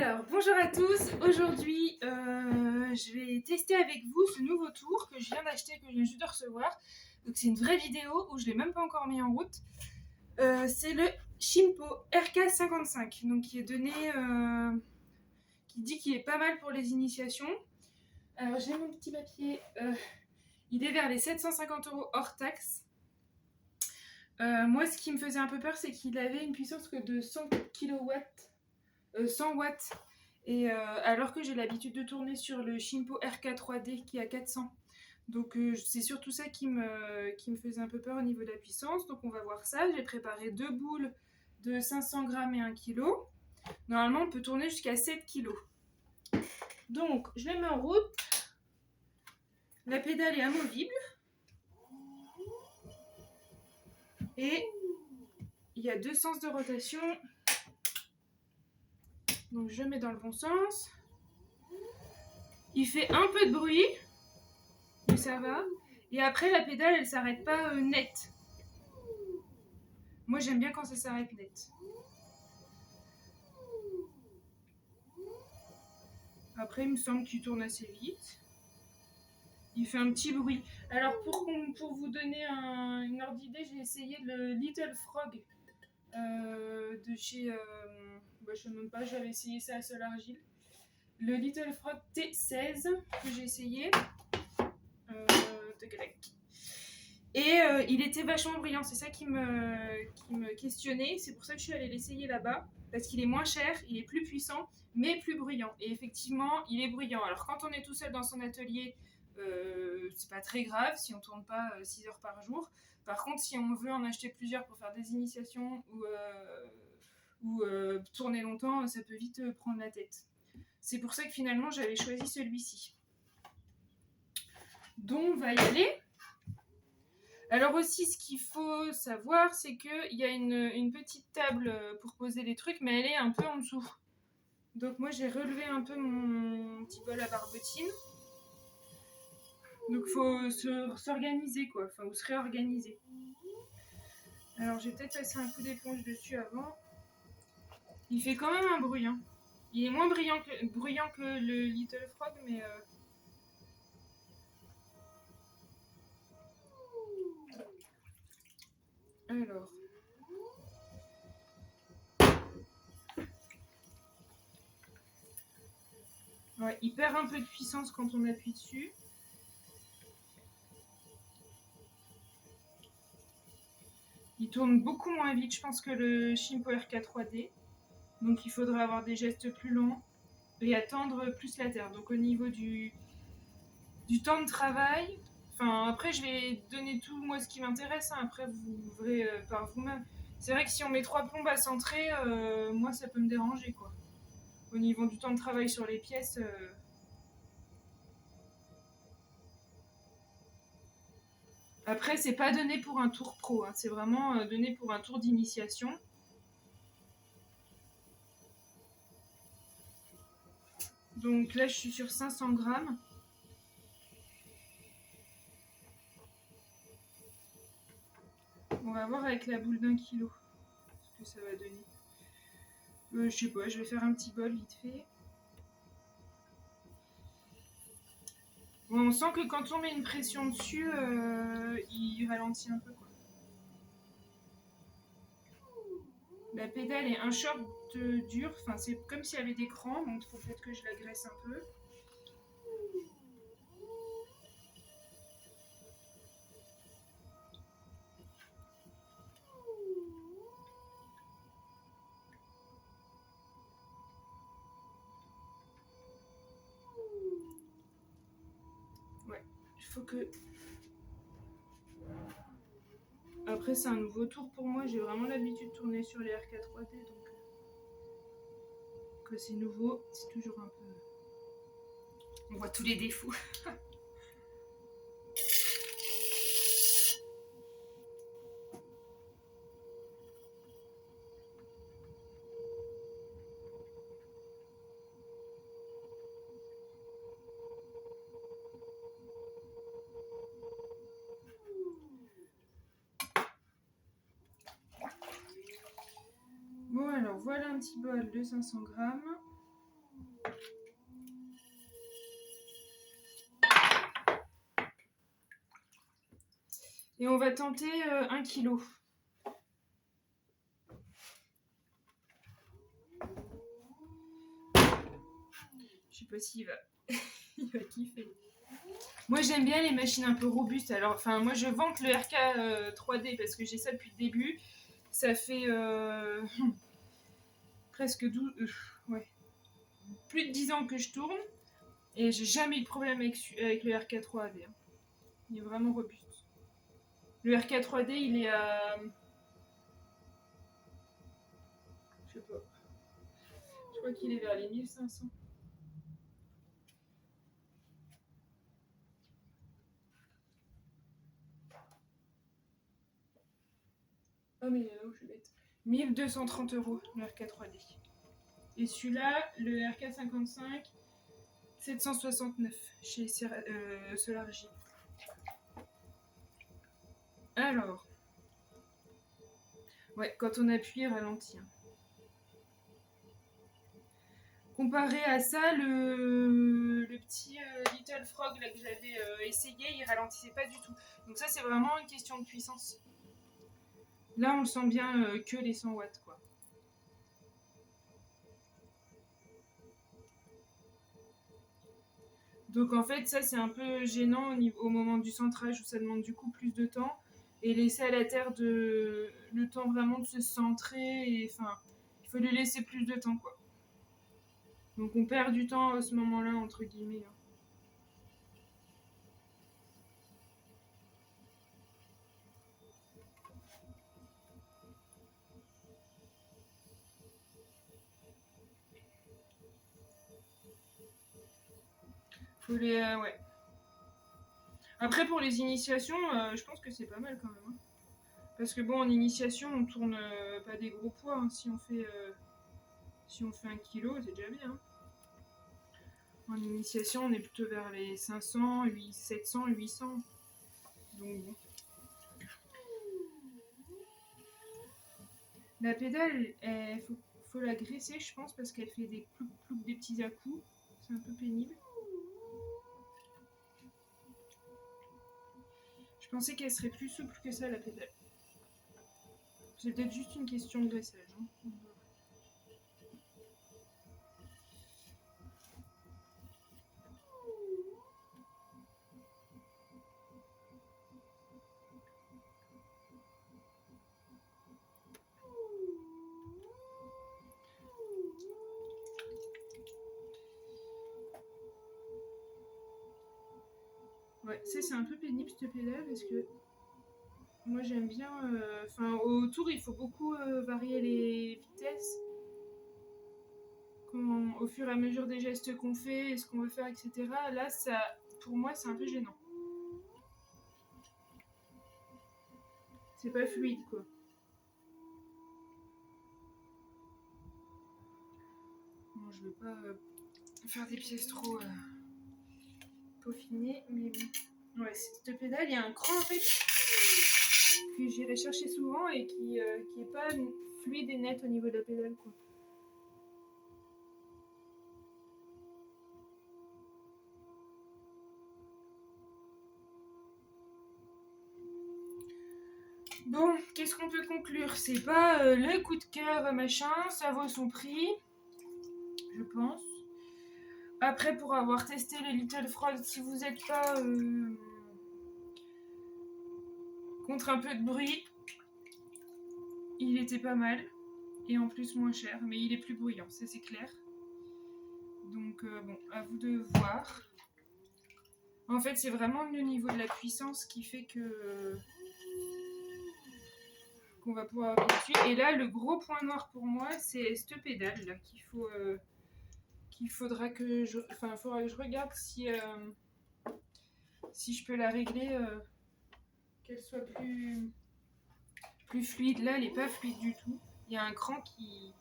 Alors, bonjour à tous. Aujourd'hui, je vais tester avec vous ce nouveau tour que je viens d'acheter, que je viens juste de recevoir. Donc, c'est une vraie vidéo où je ne l'ai même pas encore mis en route. C'est le Shimpo RK55, donc qui est donné, qui dit qu'il est pas mal pour les initiations. Alors, j'ai mon petit papier. Il est vers les 750 € hors taxe. Moi, ce qui me faisait un peu peur, c'est qu'il avait une puissance que de 100 kW. 100 watts, et alors que j'ai l'habitude de tourner sur le Shimpo RK3D qui a 400. Donc c'est surtout ça qui me faisait un peu peur au niveau de la puissance. Donc on va voir ça. J'ai préparé 2 boules de 500 grammes et 1 kg. Normalement on peut tourner jusqu'à 7 kg. Donc je les mets en route. La pédale est amovible. Et il y a 2 sens de rotation. Donc je mets dans le bon sens. Il fait un peu de bruit, mais ça va. Et après la pédale elle s'arrête pas net. Moi j'aime bien quand ça s'arrête net. Après il me semble qu'il tourne assez vite. Il fait un petit bruit. Alors pour vous donner une ordre d'idée, j'ai essayé le Little Frog de chez... je ne sais même pas, j'avais essayé ça à Sol Argile. Le Little Frog T16 que j'ai essayé. Et il était vachement brillant, c'est ça qui me questionnait. C'est pour ça que je suis allée l'essayer là-bas. Parce qu'il est moins cher, il est plus puissant, mais plus bruyant. Et effectivement, il est bruyant. Alors quand on est tout seul dans son atelier, c'est pas très grave si on tourne pas 6 heures par jour. Par contre, si on veut en acheter plusieurs pour faire des initiations ou tourner longtemps, ça peut vite prendre la tête. C'est pour ça que finalement j'avais choisi celui-ci. Donc on va y aller. Alors aussi, ce qu'il faut savoir, c'est qu'il y a une petite table pour poser les trucs, mais elle est un peu en dessous. Donc moi, j'ai relevé un peu mon petit bol à barbotine. Donc il faut s'organiser, quoi, enfin, ou se réorganiser. Alors j'ai peut-être passé un coup d'éponge dessus avant. Il fait quand même un bruit, hein. Il est moins bruyant que le Little Frog, mais... Alors... Ouais, il perd un peu de puissance quand on appuie dessus. Il tourne beaucoup moins vite, je pense, que le Shimpo RK3D. Donc il faudra avoir des gestes plus lents et attendre plus la terre. Donc au niveau du temps de travail, enfin après je vais donner tout moi ce qui m'intéresse, hein. Après vous verrez par vous-même. C'est vrai que si on met 3 plombes à centrer, moi ça peut me déranger, quoi. Au niveau du temps de travail sur les pièces... Après c'est pas donné pour un tour pro, hein. C'est vraiment donné pour un tour d'initiation. Donc là je suis sur 500 grammes. On va voir avec la boule d'1 kg ce que ça va donner. Je sais pas, je vais faire un petit bol vite fait. Bon, on sent que quand on met une pression dessus, il ralentit un peu, quoi. La pédale est un short dur, enfin c'est comme s'il y avait des crans, donc il faut peut-être que je la graisse un peu. Ouais, il faut que... Après c'est un nouveau tour pour moi, j'ai vraiment l'habitude de tourner sur les RK3D, donc que c'est nouveau, c'est toujours un peu... On voit tous les défauts. Bon alors voilà un petit bol de 500 grammes. Et on va tenter 1 kg. Je sais pas s'il va... il va kiffer. Moi j'aime bien les machines un peu robustes. Alors, enfin, moi je vante le RK 3D parce que j'ai ça depuis le début. Ça fait presque 12... ouais. Plus de 10 ans que je tourne. Et j'ai jamais eu de problème avec le RK 3D. Hein. Il est vraiment robuste. Le RK 3D, il est à... je sais pas. Je crois qu'il est vers les 1500. Oh mais je suis bête. 1230 € le RK 3D. Et celui-là, le RK 55, 769 chez Solargy. Alors, ouais, quand on appuie, il ralentit. Hein. Comparé à ça, le petit Little Frog là, que j'avais essayé, il ralentissait pas du tout. Donc ça, c'est vraiment une question de puissance. Là, on le sent bien que les 100 watts, quoi. Donc en fait, ça, c'est un peu gênant au moment du centrage où ça demande du coup plus de temps. Et laisser à la terre le temps vraiment de se centrer. Et enfin, il faut lui laisser plus de temps, quoi. Donc on perd du temps à ce moment-là, entre guillemets. Hein. Faut les... ouais. Après, pour les initiations, je pense que c'est pas mal quand même. Hein. Parce que bon, en initiation, on tourne pas des gros poids. Hein. Si on fait 1 kg, c'est déjà bien. Hein. En initiation, on est plutôt vers les 500, 700, 800. Donc bon. La pédale, il faut la graisser, je pense, parce qu'elle fait des plouc, des petits à-coups. C'est un peu pénible. Je pensais qu'elle serait plus souple que ça, la pédale. C'est peut-être juste une question de graissage. Hein. Ouais, c'est un peu pénible cette pédale parce que moi j'aime bien. Enfin, au tour, il faut beaucoup varier les vitesses. Au fur et à mesure des gestes qu'on fait, et ce qu'on veut faire, etc. Là, ça, pour moi, c'est un peu gênant. C'est pas fluide, quoi. Bon, je veux pas faire des pièces trop peaufinées, mais bon. Ouais, cette pédale, il y a un cran en fait que j'irai chercher souvent et qui est pas fluide et net au niveau de la pédale, quoi. Bon, qu'est-ce qu'on peut conclure? C'est pas le coup de cœur, machin, ça vaut son prix, je pense. Après, pour avoir testé les Little Frog, si vous n'êtes pas contre un peu de bruit, il était pas mal. Et en plus moins cher, mais il est plus bruyant, ça c'est clair. Donc bon, à vous de voir. En fait, c'est vraiment le niveau de la puissance qui fait que qu'on va pouvoir aller dessus. Et là, le gros point noir pour moi, c'est cette pédale là qu'il faudra que je, enfin, faudra que je regarde si je peux la régler, qu'elle soit plus fluide. Là, elle est pas fluide du tout. Il y a un cran qui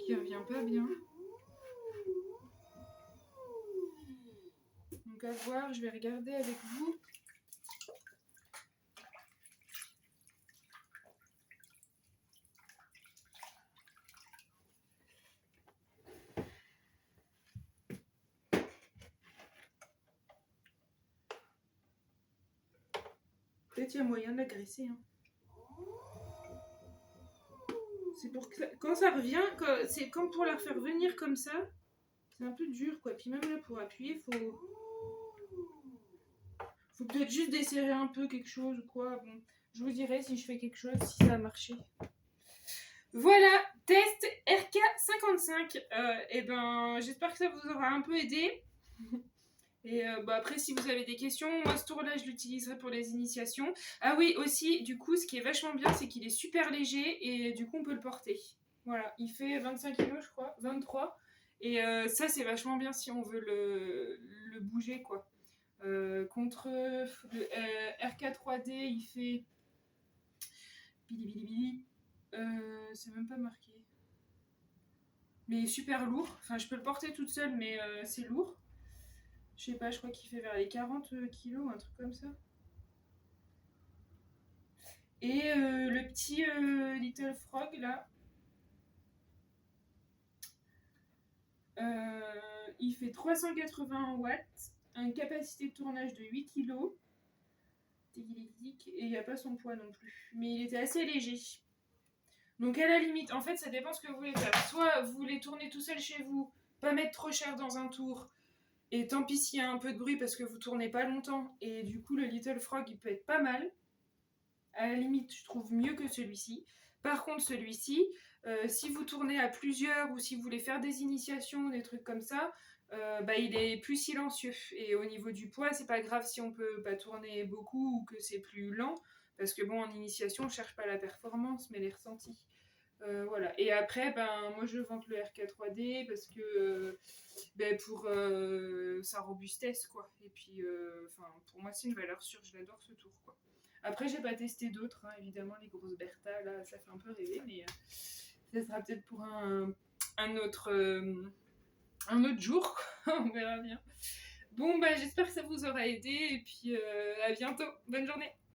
revient pas bien. Donc à voir, je vais regarder avec vous. Peut-être il y a moyen de l'agresser. Hein. C'est pour que quand ça revient, c'est comme pour la faire venir comme ça, c'est un peu dur quoi. Puis même là pour appuyer, faut peut-être juste desserrer un peu quelque chose ou quoi. Bon, je vous dirai si je fais quelque chose, si ça a marché. Voilà, test RK55. Et ben, j'espère que ça vous aura un peu aidé. Et après, si vous avez des questions, moi ce tour-là, je l'utiliserai pour les initiations. Ah oui, aussi, du coup, ce qui est vachement bien, c'est qu'il est super léger et du coup, on peut le porter. Voilà, il fait 25 kg, je crois, 23. Et ça, c'est vachement bien si on veut le bouger, quoi. Contre le RK3D, il fait... Bili. C'est même pas marqué. Mais il est super lourd. Enfin, je peux le porter toute seule, mais c'est lourd. Je sais pas, je crois qu'il fait vers les 40 kilos, un truc comme ça. Et le petit Little Frog, là, il fait 380 watts, une capacité de tournage de 8 kilos. Et il n'y a pas son poids non plus. Mais il était assez léger. Donc à la limite, en fait, ça dépend ce que vous voulez faire. Soit vous voulez tourner tout seul chez vous, pas mettre trop cher dans un tour, et tant pis s'il y a un peu de bruit parce que vous tournez pas longtemps, et du coup le Little Frog il peut être pas mal. À la limite, je trouve mieux que celui-ci. Par contre, celui-ci, si vous tournez à plusieurs ou si vous voulez faire des initiations, des trucs comme ça, il est plus silencieux. Et au niveau du poids, c'est pas grave si on peut pas tourner beaucoup ou que c'est plus lent. Parce que bon, en initiation, on cherche pas la performance, mais les ressentis. Voilà. Et après, moi je vante le RK3D parce que pour sa robustesse, quoi. Et puis, pour moi, c'est une valeur sûre. Je l'adore ce tour, quoi. Après, j'ai pas testé d'autres, hein, évidemment, les grosses Bertha, là, ça fait un peu rêver, mais ça sera peut-être pour un autre jour, quoi. On verra bien. Bon, j'espère que ça vous aura aidé, et puis à bientôt. Bonne journée.